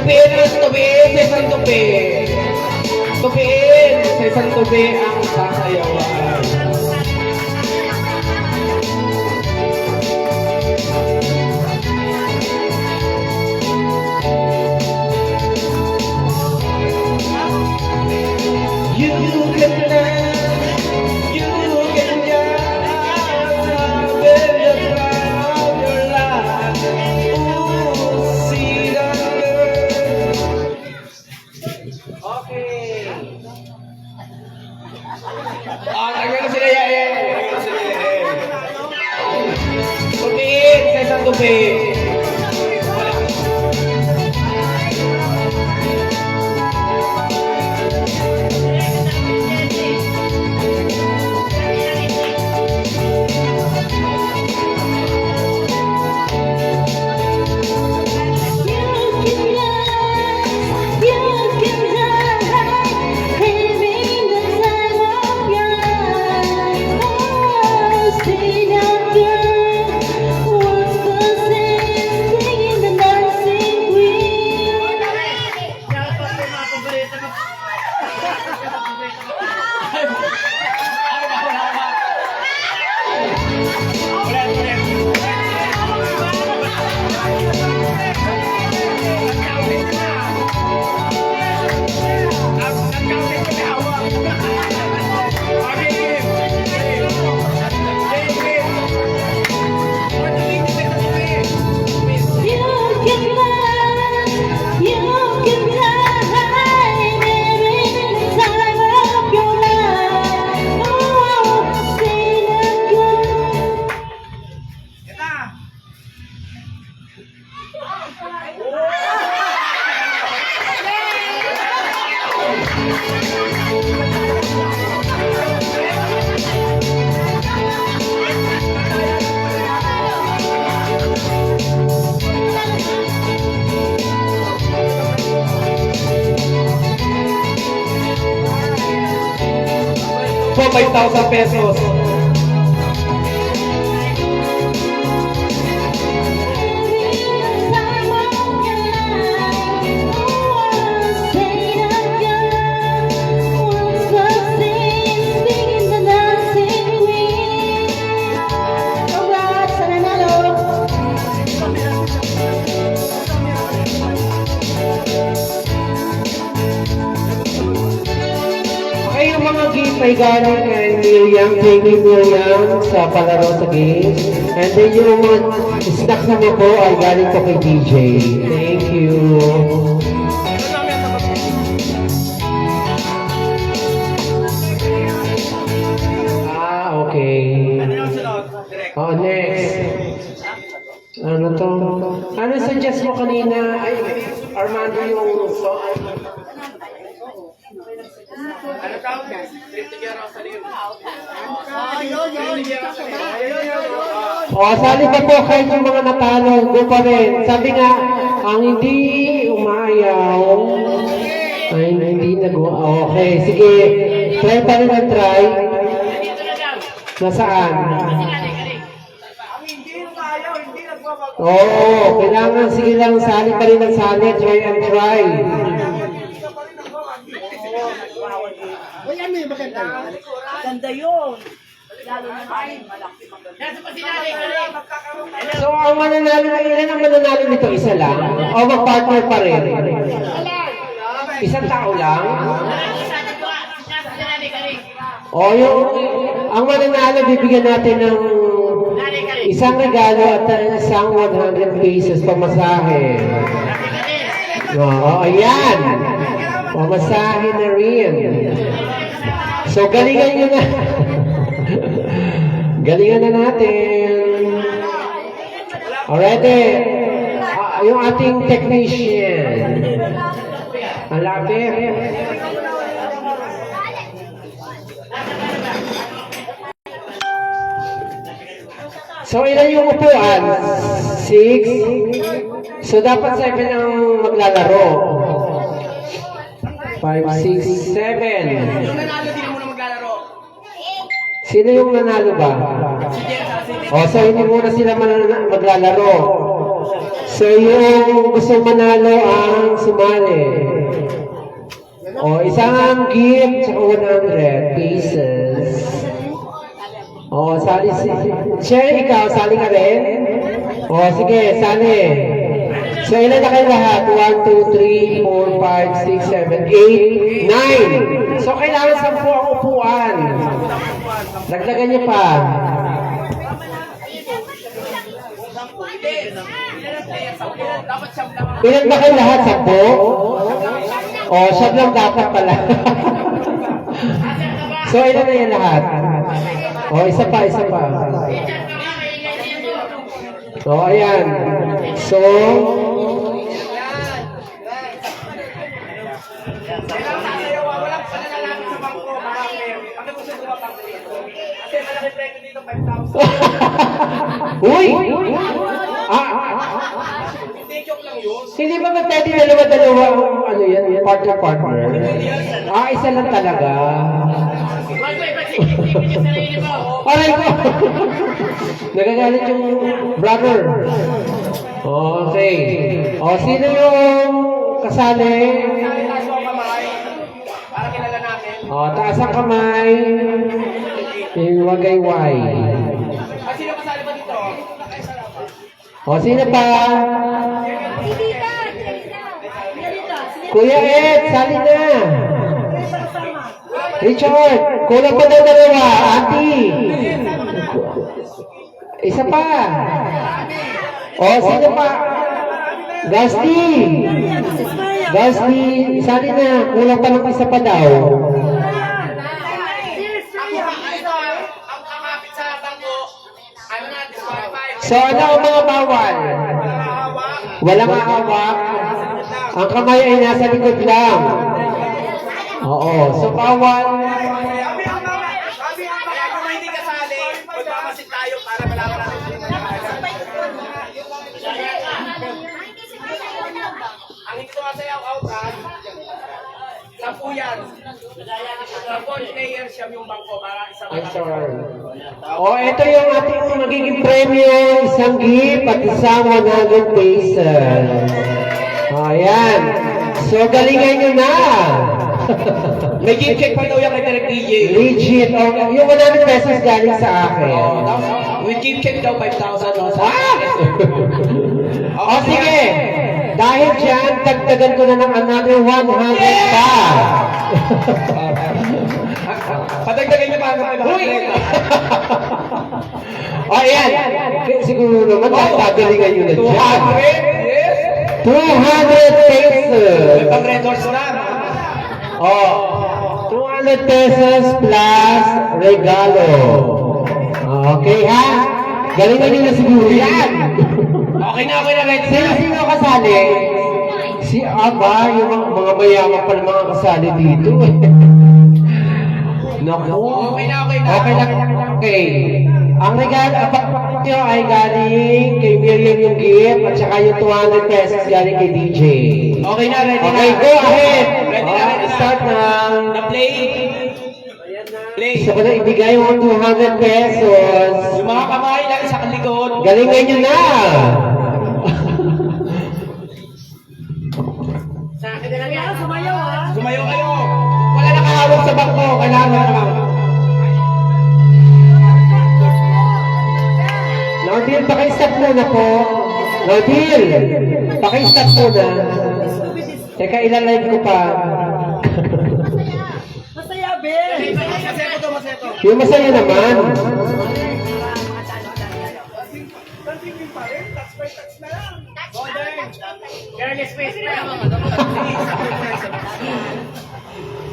Tupiin sa isang tupi. Tupiin sa isang tupi ang sasayawan. You can dance, you can dance with the time of your life. Ooh, see that girl. Okay. Tagay na sila Tupiin sa isang tupi. For 5,000 pesos. Okay, yung mga gift ay galing kay Miriam, thank you Miriam sa palaro sa games. And then yung mga snacks namin po ay galing ko kay DJ. Thank you. Okay. Oh, next. Ano to? Ano suggest mo kanina? Ay, Armando yung song. Ano tawag yan? Sali pa po kahit yung mga natalo, go pa rin. Sabi nga, ang hindi umayaw ay hindi okay, sige. Try pa rin ang try. Nasaan? Oo, kailangan sige lang sali pa rin ang sali. Try and try. Uy, ano yung maganda? Ganda yun. Lalo na malaki maganda. So, ang mananalo na ilan ang mananalo nito? Isa lang? O mag-partner pa rin? Isang tao lang? O yung, ang mananalo, bibigyan natin ng isang regalo at isang 100 pesos pamasahe. O, ayan. Pamasahe na rin. So, galingan nyo na. Galingan na natin. Already. Yung ating technician. Ang lapit. So, ilan yung upuan? 6. So, dapat 7 ang maglalaro. 5, 6, 7. Yung nanalo, di na muna maglalaro. Sino yung nanalo ba? O, so hindi muna sila maglalaro. So yung gusto manalo ang sumali. O, isang gift sa 100 pesos. O, sali si... Sherry, ikaw, sali ka rin? O, sige, sali. So, ilan na kayo lahat? 1, 2, 3, 4, 5, 6, 7, 8, 9. So, kailangan 10 ang upuan. Dagdagan niyo pa. Dapat siyam lang. Ilan ba kayo lahat? 10? O, siyam lang dapat pala. So, ilan na yan lahat? O, isa pa, isa pa. O, ayan. So, Kailangan sasayaw, walang pananalangin sa bangko. Marami. Bakit gusto ko mapangkaliit? Kasi malaki premyo dito, 5,000. uy! Hindi, joke lang yun. Hindi ba ba pwede dalawa-dalawa? Ano yan? Partner-partner? Isa lang talaga. Aray ko! Nagagalit yung brother. Okay. O, sino yung kasali? Taas mo ang kamay. Para kilala natin. O, taas ang kamay. Yung wagayway. Sino kasali ba dito? O, sino pa? Kuya Ed, sali na. Richard, kulang pa daw dalawa. Ati. Isa pa. O, sino pa? Gasti. Gasti, sali na. Kulang pa ng isa pa daw. Ang kamapit sa bangko, ano na, disqualified. So, ano ang mga bawal? Walang hawak. Ang kamay ay nasa likod lang. Oo. So, bawal. Sabi ang mga hindi kasali, magmamasid tayo para malaman natin sino na ang hindi sumasayaw outan, 10 yan. 4 players siya yung bangko para isang I'm sorry. Ito yung ating magiging premyo. Isang gift at isang 100 pesos. Ayan. So, galingan nyo na. may gift check pa daw yan kay Direk DJ. Legit. Yung 100 pesos galing sa akin. With gift check daw 5,000. Sige. Dahil dyan, dagdagan ko na ng another 100 pa. Padagdagan niyo pa ang Ayan. Siguro naman, dagalingan nyo na dyan. 200? Yes. 200 pesos. Pag red horse na. 200 pesos plus regalo. Okay ha? Galingan nyo na siguro yan. Okay na, ready na. Sino kasali? Si Aba, yung mga mayaman pa mga kasali dito. Naku. Okay na. Okay lang. Okay. Ang regalo nyo ay galing kay Miriam yung gift at saka yung 200 pesos galing kay DJ. Okay na, ready na. Okay, go ahead. Ready na. Start na. Na play. Play. Isa ko na ibigay yung 200 pesos. Yung mga kamay lang sa likod. Galingan nyo na. Sa akin na lang yan. Sumayaw kayo. Wala nakahawak sa bangko. Kailangan naman. Nordil, paki-stop muna po. Nordil, paki-stop muna. Teka, ilalive ko pa. Masaya, Ben. Masaya to. Yung masaya naman. Girl, space na lang.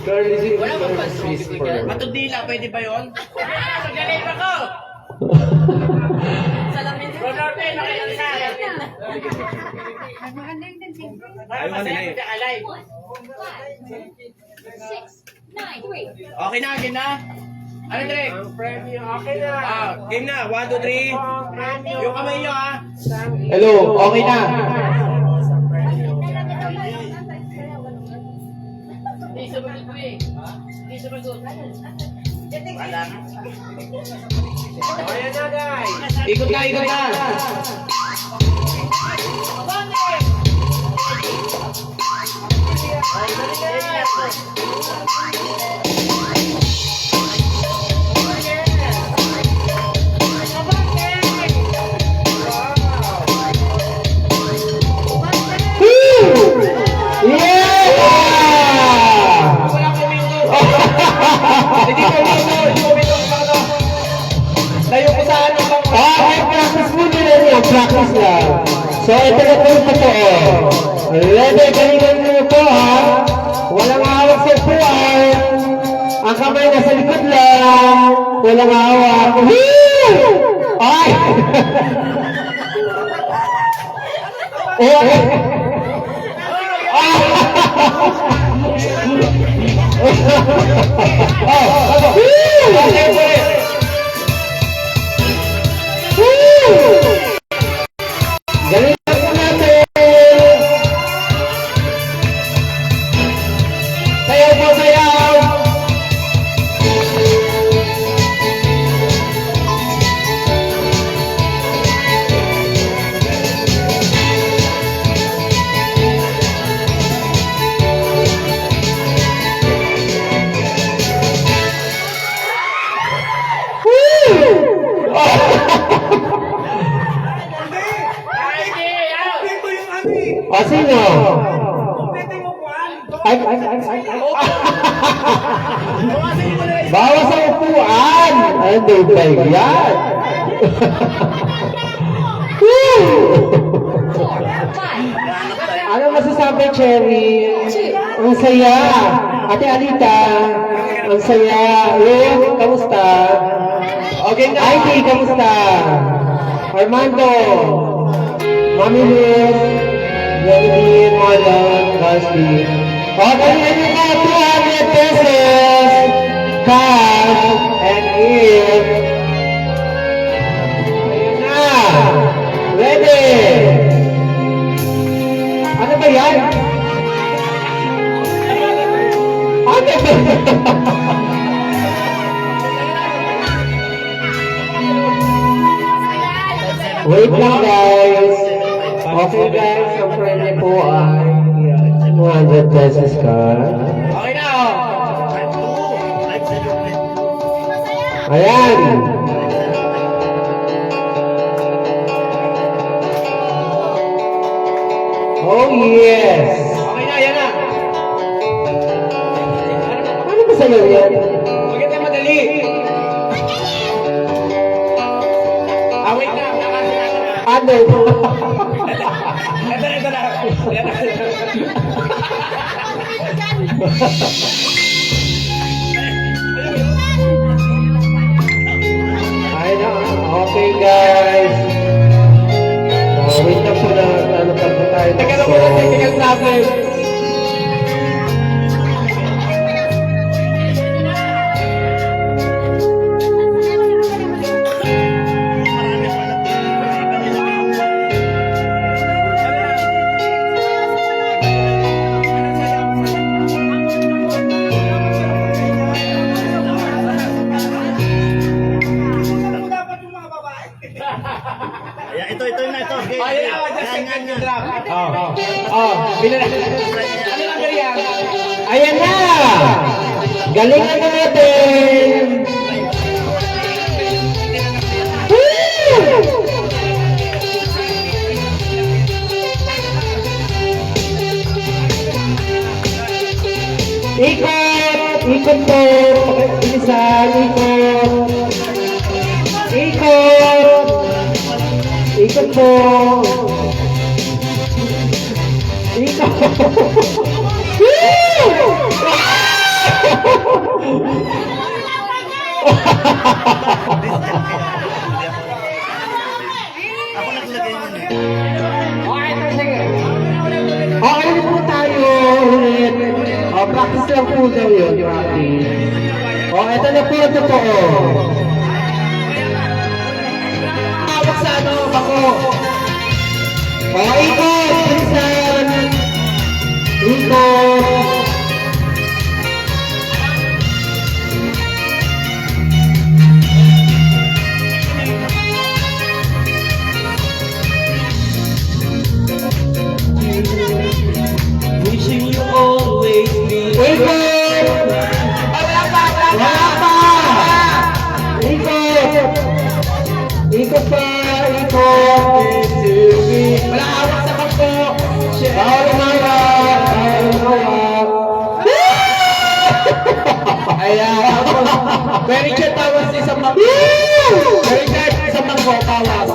Curly whisper. Matudila, pwede ba yun? Magaling ako! Rodorte, nakilang sa akin. Okay na, game na? Ano, Drake? Okay na. Game na, 1, 2, 3. Yung kamay nyo, ha? Hello, okay na. Ikot na. Yeah! Wala ko window. Hindi ko window. Hindi ko window. Layo ko sa ano bang. Okay, practice muna na yan. Practice lang. So, ito na po yung totoo. Ready, galingan mo po ha. Walang hawak sa upuan. Ang kamay nasa likod lang. Walang hawak. Woo! Ay! Okay. Galing po natin! Sayaw po, sayaw! Dito yung ano eh. O, sino? Dito yung upuan. Ay. Bawas sa upuan! Ano ba yan? Ano masasabi, Cherry? Ang saya. Ate Alita, ang saya. Ruth, kamusta? Okay na. Ivy, kamusta? Armando, Mami Liz, Yandy, Marlon, Leslie. O, galingan nyo ka, 200 pesos. Cash and gift. Ayun na. Ready? Ano ba yan? Ano ba? Wait lang guys. Okay guys, ang friend niyo po ay 200 pesos ka. Okay na oh. Ayan. Oh yes. Okay na, yan na. Ano ba sa'yo yan? Huwag ito madali. Wait na. Ano? Ito na. Yan na. Ay na. Okay guys. Wait lang po na ano pa po tayo. Teka na muna, technical problem. Ayan, ito na ito. Okay. Ayun na, just Yan, second yan. drop. Oh, bilan. Ano lang ganyan? Ayan na! Galingan na natin! Woo! Ikot! Ikot po! Bilisan! Ikot! Ikot! Ikot po! Ikot! Ako naglagay nun eh. Okay na po tayo ulit. Practice lang po daw yun, practice. Ito na po, totoo. Hawak sa ano, bako. Ikot, bilisan. Ikot. Wishing you always Ikot pa, ikot. Wala hawak sa bangko. Bawal umawak, bawal umawak. Ayan. Very good tawas isang bangko. Very good isang bangko. Tawas.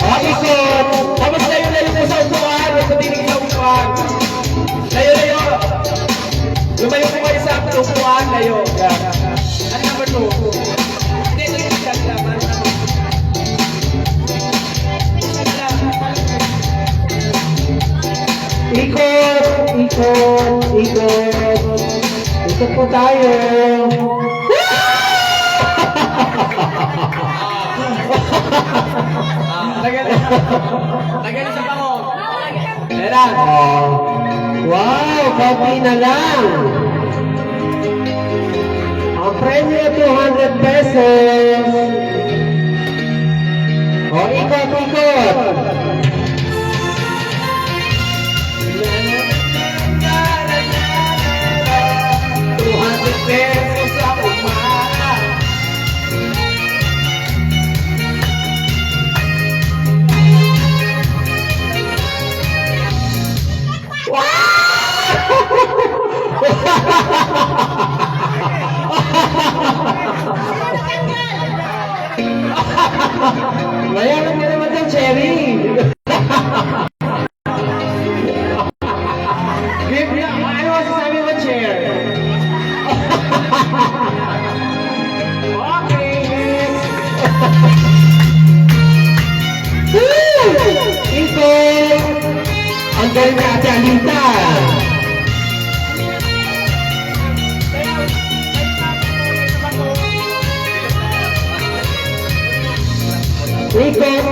Oh, ikot. Tapos layo-layo mo sa upuan. Huwag sa tinig sa upuan. Layo-layo. Lumayo po kayo sa upuan. Layo. Ano number 2? Hindi, ito yung isang laman. Ikot, ikot, ikot. Ikot po tayo. Lagyan sa bango. Ayan na. Oh. Wow, kapi na lang. Ang premyo 200 pesos. Oh, ikot, ikot. Pesos sa umara. Mayaman ka naman ng cherry. Give me, ano masasabi mo, Chair? Okay, next. Ikot. Ang galing na Ate Alita. Ikot.